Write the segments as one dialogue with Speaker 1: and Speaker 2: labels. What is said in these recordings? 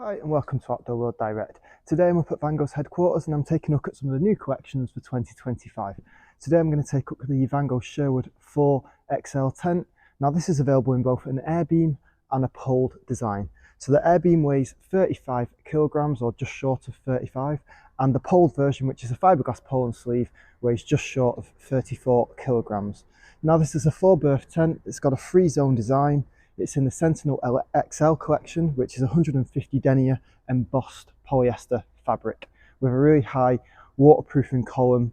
Speaker 1: Hi and welcome to Outdoor World Direct. Today I'm up at Vango's headquarters and I'm taking a look at some of the new collections for 2025. Today I'm going to take a look at the Vango Sherwood 4xl tent. Now this is available in both an Airbeam and a poled design. So the Airbeam weighs 35 kilograms or just short of 35, and the poled version, which is a fiberglass pole and sleeve, weighs just short of 34 kilograms. Now this is a 4-berth tent. It's got a 3-zone design. It's in the Sentinel XL collection, which is 150 denier embossed polyester fabric with a really high waterproofing column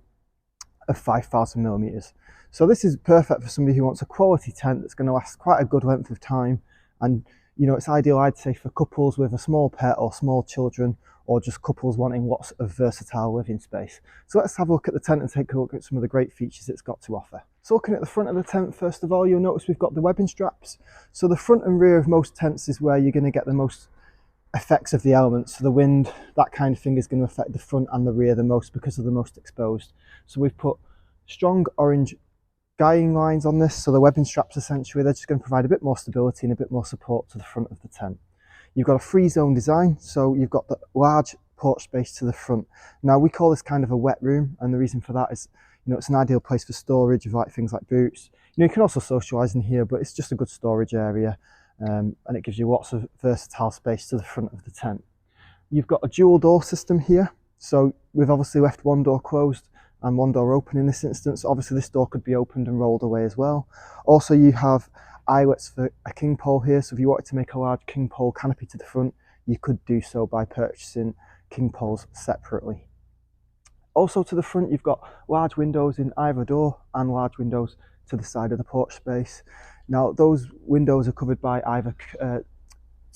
Speaker 1: of 5,000 millimeters. So this is perfect for somebody who wants a quality tent that's going to last quite a good length of time. And you know, it's ideal, I'd say, for couples with a small pet or small children, or just couples wanting lots of versatile living space. So let's have a look at the tent and take a look at some of the great features it's got to offer. So looking at the front of the tent, first of all, you'll notice we've got the webbing straps. So the front and rear of most tents is where you're going to get the most effects of the elements. So the wind, that kind of thing, is going to affect the front and the rear the most because they're the most exposed. So we've put strong orange guiding lines on this. So the webbing straps, essentially, they're just going to provide a bit more stability and a bit more support to the front of the tent. You've got a 3-zone design, so you've got the large porch space to the front. Now we call this kind of a wet room, and the reason for that is, you know, it's an ideal place for storage of things like boots. You know, you can also socialise in here, but it's just a good storage area, and it gives you lots of versatile space to the front of the tent. You've got a dual door system here, so we've obviously left one door closed and one door open in this instance. Obviously this door could be opened and rolled away as well. Also, you have eyelets for a king pole here, so if you wanted to make a large king pole canopy to the front, you could do so by purchasing king poles separately. Also to the front, you've got large windows in either door and large windows to the side of the porch space. Now those windows are covered by either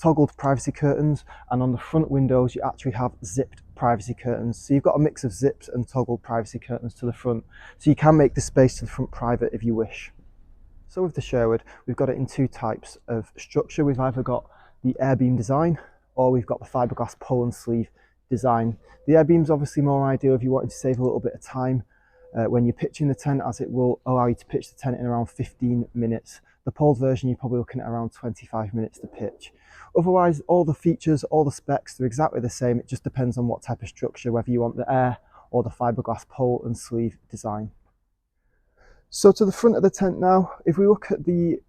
Speaker 1: toggled privacy curtains, and on the front windows you actually have zipped privacy curtains. So you've got a mix of zips and toggled privacy curtains to the front, so you can make the space to the front private if you wish. So with the Sherwood, we've got it in 2 types of structure. We've either got the Airbeam design or we've got the fiberglass pole and sleeve design. The Airbeam's obviously more ideal if you wanted to save a little bit of time when you're pitching the tent, as it will allow you to pitch the tent in around 15 minutes. The poled version, you're probably looking at around 25 minutes to pitch. Otherwise, all the features, all the specs, they're exactly the same. It just depends on what type of structure, whether you want the air or the fiberglass pole and sleeve design. So to the front of the tent now, if we look at the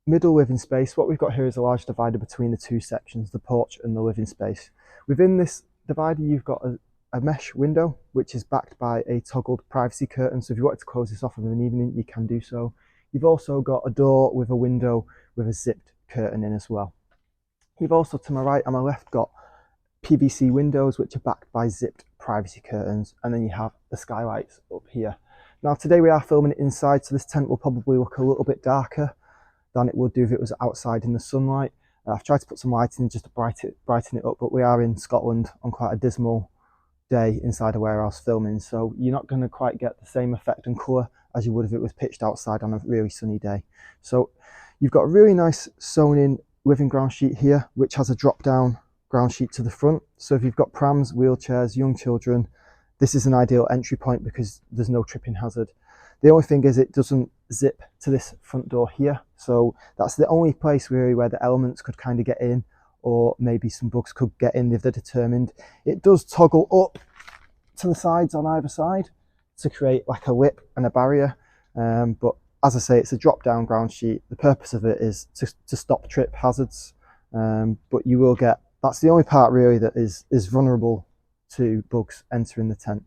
Speaker 1: middle living space, what we've got here is a large divider between the 2 sections, the porch and the living space. Within this divider, you've got a mesh window, which is backed by a toggled privacy curtain. So if you wanted to close this off of an evening, you can do so. You've also got a door with a window with a zipped curtain in as well. You've also, to my right and my left, got PVC windows, which are backed by zipped privacy curtains. And then you have the skylights up here. Now today we are filming it inside, so this tent will probably look a little bit darker than it would do if it was outside in the sunlight. I've tried to put some lighting in just to brighten it up, but we are in Scotland on quite a dismal day inside a warehouse filming, so you're not going to quite get the same effect and colour as you would if it was pitched outside on a really sunny day. So you've got a really nice sewn in living ground sheet here, which has a drop down ground sheet to the front. So if you've got prams, wheelchairs, young children, this is an ideal entry point because there's no tripping hazard. The only thing is it doesn't zip to this front door here. So that's the only place really where the elements could kind of get in, or maybe some bugs could get in if they're determined. It does toggle up to the sides on either side to create like a lip and a barrier. But as I say, it's a drop down ground sheet. The purpose of it is to stop trip hazards. But you will get, that's the only part really that is vulnerable to bugs entering the tent.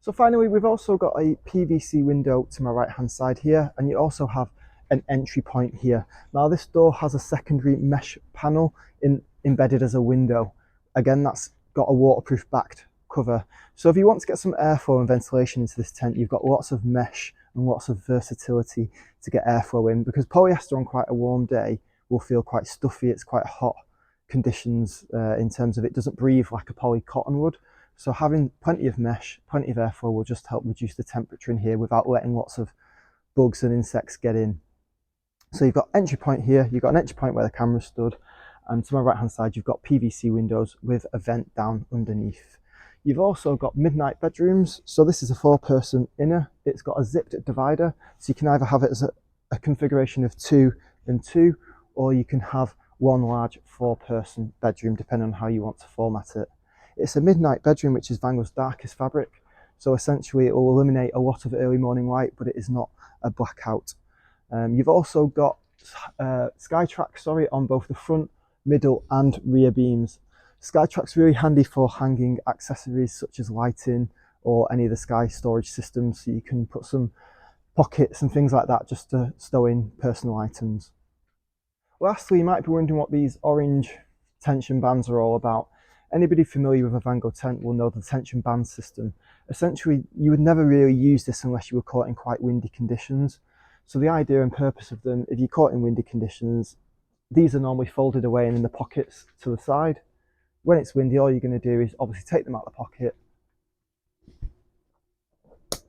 Speaker 1: So finally, we've also got a PVC window to my right hand side here, and you also have an entry point here. Now this door has a secondary mesh panel embedded as a window. Again, that's got a waterproof backed cover. So if you want to get some airflow and ventilation into this tent, you've got lots of mesh and lots of versatility to get airflow in, because polyester on quite a warm day will feel quite stuffy. It's quite hot conditions in terms of it doesn't breathe like a poly cotton would. So having plenty of mesh, plenty of airflow will just help reduce the temperature in here without letting lots of bugs and insects get in. So you've got entry point here, you've got an entry point where the camera stood, and to my right hand side you've got PVC windows with a vent down underneath. You've also got midnight bedrooms. So this is a 4-person inner. It's got a zipped divider, so you can either have it as a configuration of 2 and 2, or you can have one large 4-person bedroom, depending on how you want to format it. It's a midnight bedroom, which is Vango's darkest fabric. So essentially it will eliminate a lot of early morning light, but it is not a blackout. You've also got Skytrack, on both the front, middle and rear beams. Skytrack's really handy for hanging accessories such as lighting or any of the Sky storage systems, so you can put some pockets and things like that just to stow in personal items. Lastly, you might be wondering what these orange tension bands are all about. Anybody familiar with a Vango tent will know the tension band system. Essentially, you would never really use this unless you were caught in quite windy conditions. So the idea and purpose of them, if you're caught in windy conditions, these are normally folded away and in the pockets to the side. When it's windy, all you're going to do is obviously take them out of the pocket,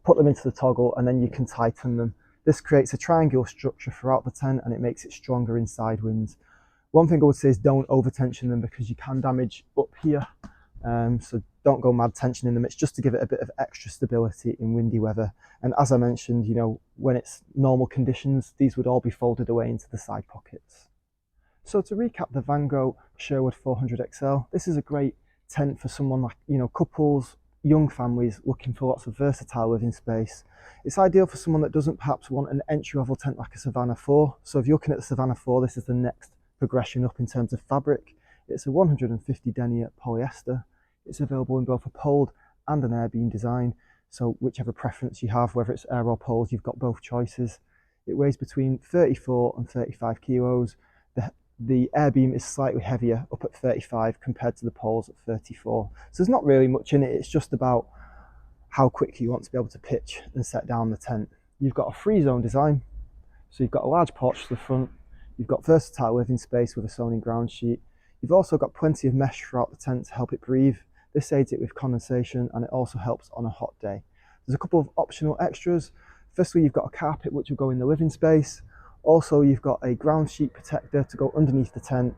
Speaker 1: put them into the toggle, and then you can tighten them. This creates a triangular structure throughout the tent and it makes it stronger in side winds. One thing I would say is don't over tension them because you can damage up here. So don't go mad tensioning them. It's just to give it a bit of extra stability in windy weather. And as I mentioned, when it's normal conditions, these would all be folded away into the side pockets. So to recap the Vango Sherwood 400xl, this is a great tent for someone like, couples, young families looking for lots of versatile living space. It's ideal for someone that doesn't perhaps want an entry-level tent like a Savannah 4. So if you're looking at the Savannah 4, this is the next progression up in terms of fabric. It's a 150 denier polyester. It's available in both a poled and an Airbeam design. So whichever preference you have, whether it's air or poles, you've got both choices. It weighs between 34 and 35 kilos. The Airbeam is slightly heavier, up at 35 compared to the poles at 34. So there's not really much in it. It's just about how quick you want to be able to pitch and set down the tent. You've got a 3-zone design. So you've got a large porch to the front. You've got versatile living space with a sewn-in ground sheet. You've also got plenty of mesh throughout the tent to help it breathe. This aids it with condensation and it also helps on a hot day. There's a couple of optional extras. Firstly, you've got a carpet which will go in the living space. Also, you've got a ground sheet protector to go underneath the tent,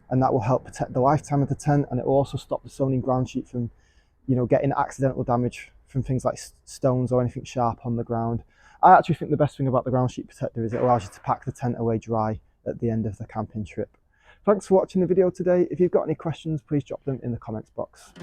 Speaker 1: and that will help protect the lifetime of the tent, and it will also stop the sewn-in ground sheet from, getting accidental damage from things like stones or anything sharp on the ground. I actually think the best thing about the ground sheet protector is it allows you to pack the tent away dry at the end of the camping trip. Thanks for watching the video today. If you've got any questions, please drop them in the comments box.